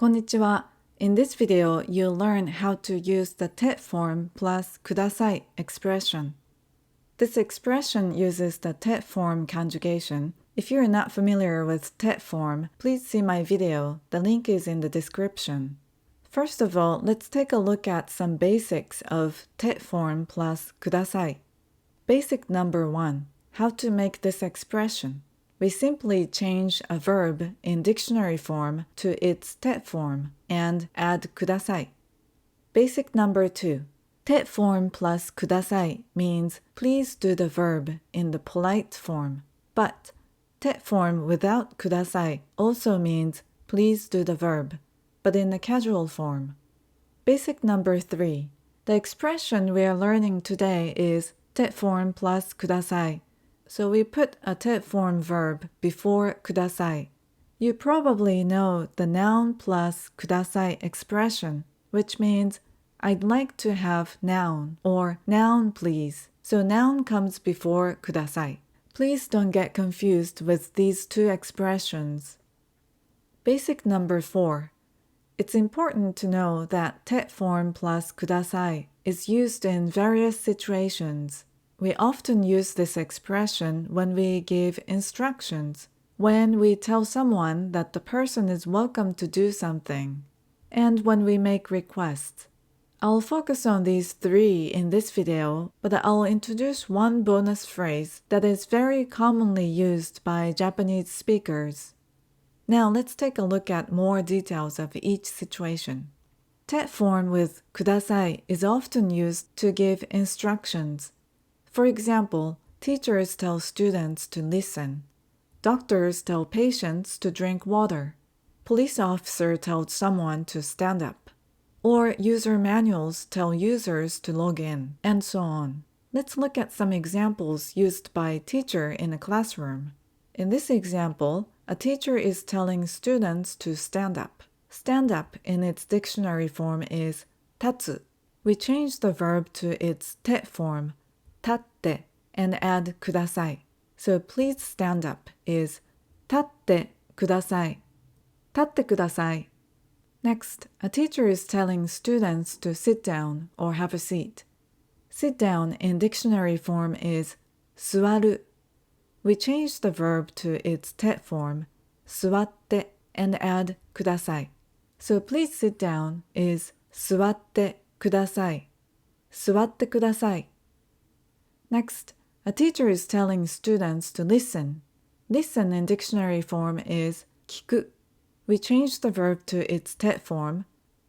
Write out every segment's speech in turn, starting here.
こんにちは。In this video, you'll learn how to use the て form plus ください expression. This expression uses the て form conjugation. If you're not familiar with て form, please see my video. The link is in the description. First of all, let's take a look at some basics of て form plus ください. Basic number 1. How to make this expression.We simply change a verb in dictionary form to its て form and add ください. Basic number 2. て form plus ください means please do the verb in the polite form, but て form without ください also means please do the verb, but in the casual form. Basic number 3. The expression we are learning today is て form plus ください. So we put a て form verb before ください. You probably know the noun plus ください expression, which means I'd like to have noun or noun please. So noun comes before ください. Please don't get confused with these two expressions. Basic number 4. It's important to know that て form plus ください is used in various situations.We often use this expression when we give instructions, when we tell someone that the person is welcome to do something, and when we make requests. I'll focus on these three in this video, but I'll introduce one bonus phrase that is very commonly used by Japanese speakers. Now let's take a look at more details of each situation. て form with ください is often used to give instructions.For example, teachers tell students to listen. Doctors tell patients to drink water. Police officer tells someone to stand up. Or user manuals tell users to log in, and so on. Let's look at some examples used by teacher in a classroom. In this example, a teacher is telling students to stand up. Stand up in its dictionary form is 立つ. We change the verb to its て form, 立って and add ください. So please stand up is 立ってください. 立ってください. Next, a teacher is telling students to sit down or have a seat. Sit down in dictionary form is 座る. We change the verb to its て form, 座って and add ください. So please sit down is 座ってください. 座ってください. Next, a teacher is telling students to listen. Listen in dictionary form is 聞く. We change the verb to its て form,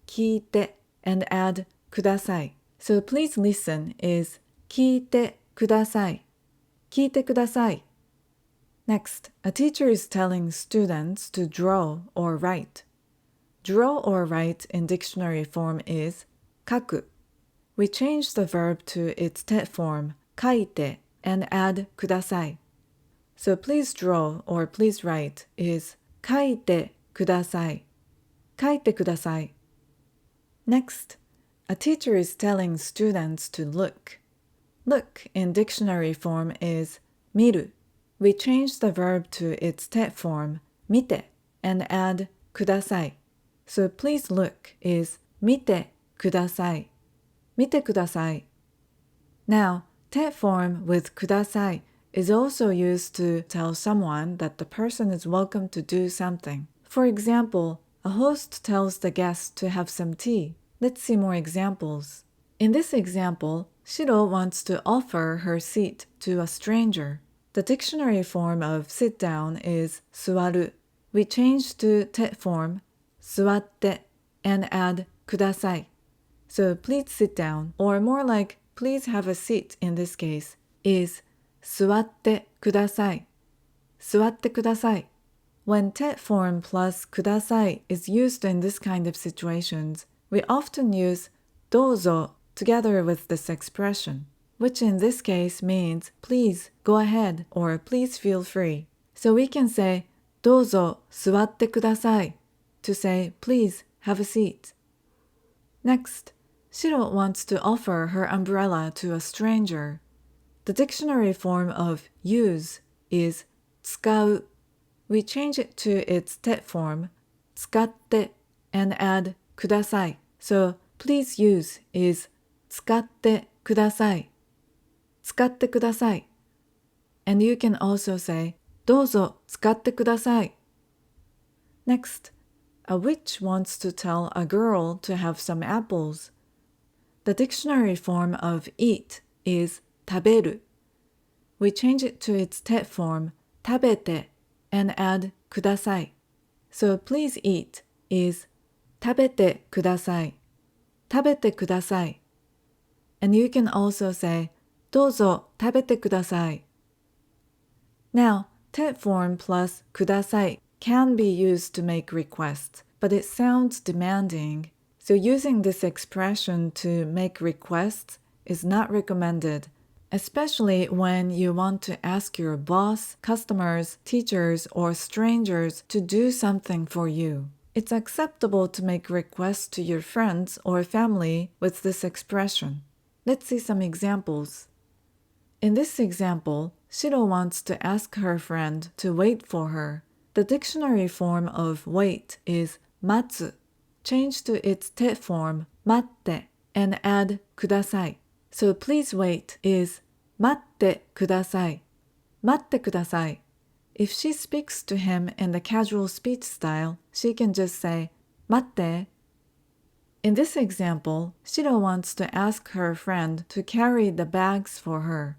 聞いて and add ください. So please listen is 聞いてください. 聞いてください. Next, a teacher is telling students to draw or write. Draw or write in dictionary form is 書く. We change the verb to its て form, 書いて and add ください. So please draw or please write is 書いてください. 書いてください. Next, a teacher is telling students to look. Look in dictionary form is 見る. We change the verb to its て form, 見て and add ください. So please look is 見てください. 見てください. Now, て form with ください is also used to tell someone that the person is welcome to do something. For example, a host tells the guest to have some tea. Let's see more examples. In this example, Shiro wants to offer her seat to a stranger. The dictionary form of sit down is 座る. We change to て form, 座って and add ください. So please sit down, or more like please have a seat in this case, is 座ってください. 座ってください. When て form plus ください is used in this kind of situations, we often use どうぞ together with this expression, which in this case means please go ahead or please feel free. So we can say どうぞ座ってください to say please have a seat. Next, Shiro wants to offer her umbrella to a stranger. The dictionary form of use is 使う. We change it to its て form, 使って and add ください. So please use is 使ってください. 使ってください. And you can also say どうぞ使ってください. Next, a witch wants to tell a girl to have some apples. The dictionary form of eat is 食べる. We change it to its tet form 食べて and add ください. So please eat is 食べてください. 食べてください. And you can also say どうぞ食べてください. Now, tet form plus ください can be used to make requests, but it sounds demanding. So using this expression to make requests is not recommended, especially when you want to ask your boss, customers, teachers, or strangers to do something for you. It's acceptable to make requests to your friends or family with this expression. Let's see some examples. In this example, Shiro wants to ask her friend to wait for her. The dictionary form of wait is 待つ. Change to its tet form 待って and add ください. So please wait is 待ってください. 待ってください. If she speaks to him in the casual speech style, she can just say 待って. In this example, Shiro wants to ask her friend to carry the bags for her.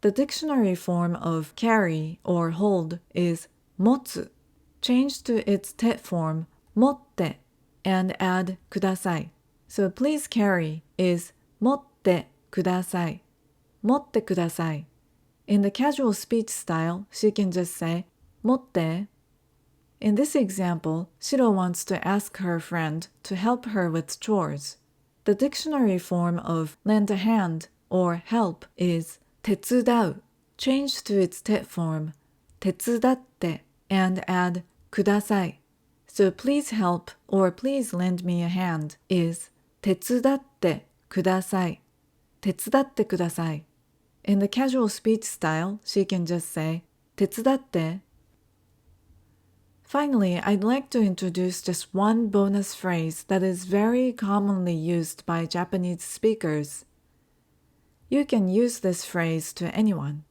The dictionary form of carry or hold is 持つ. Change to its tet form 持って and add ください. So please carry is 持ってください. 持ってください. In the casual speech style, she can just say 持って. In this example, Shiro wants to ask her friend to help her with chores. The dictionary form of lend a hand or help is 手伝う. Change to its tet form 手伝って and add ください. So please help or please lend me a hand is 手伝ってください. 手伝ってください. In the casual speech style, she can just say 手伝って. Finally, I'd like to introduce just one bonus phrase that is very commonly used by Japanese speakers. You can use this phrase to anyone.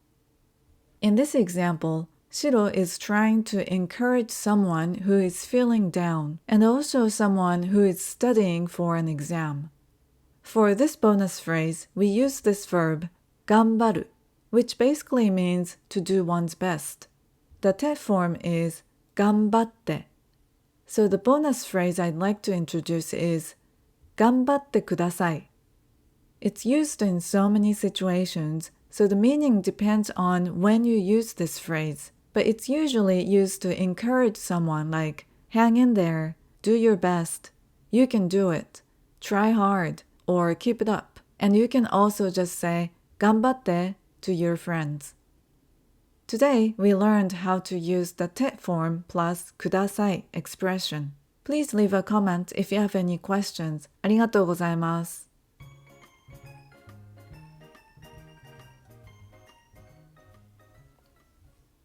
In this example, Shiro is trying to encourage someone who is feeling down and also someone who is studying for an exam. For this bonus phrase, we use this verb 頑張る, which basically means to do one's best. The tet form is 頑張って. So the bonus phrase I'd like to introduce is 頑張ってください. It's used in so many situations, so the meaning depends on when you use this phrase, but it's usually used to encourage someone like hang in there, do your best, you can do it, try hard, or keep it up. And you can also just say 頑張って to your friends. Today, we learned how to use the tet form plus ください expression. Please leave a comment if you have any questions. ありがとうございます。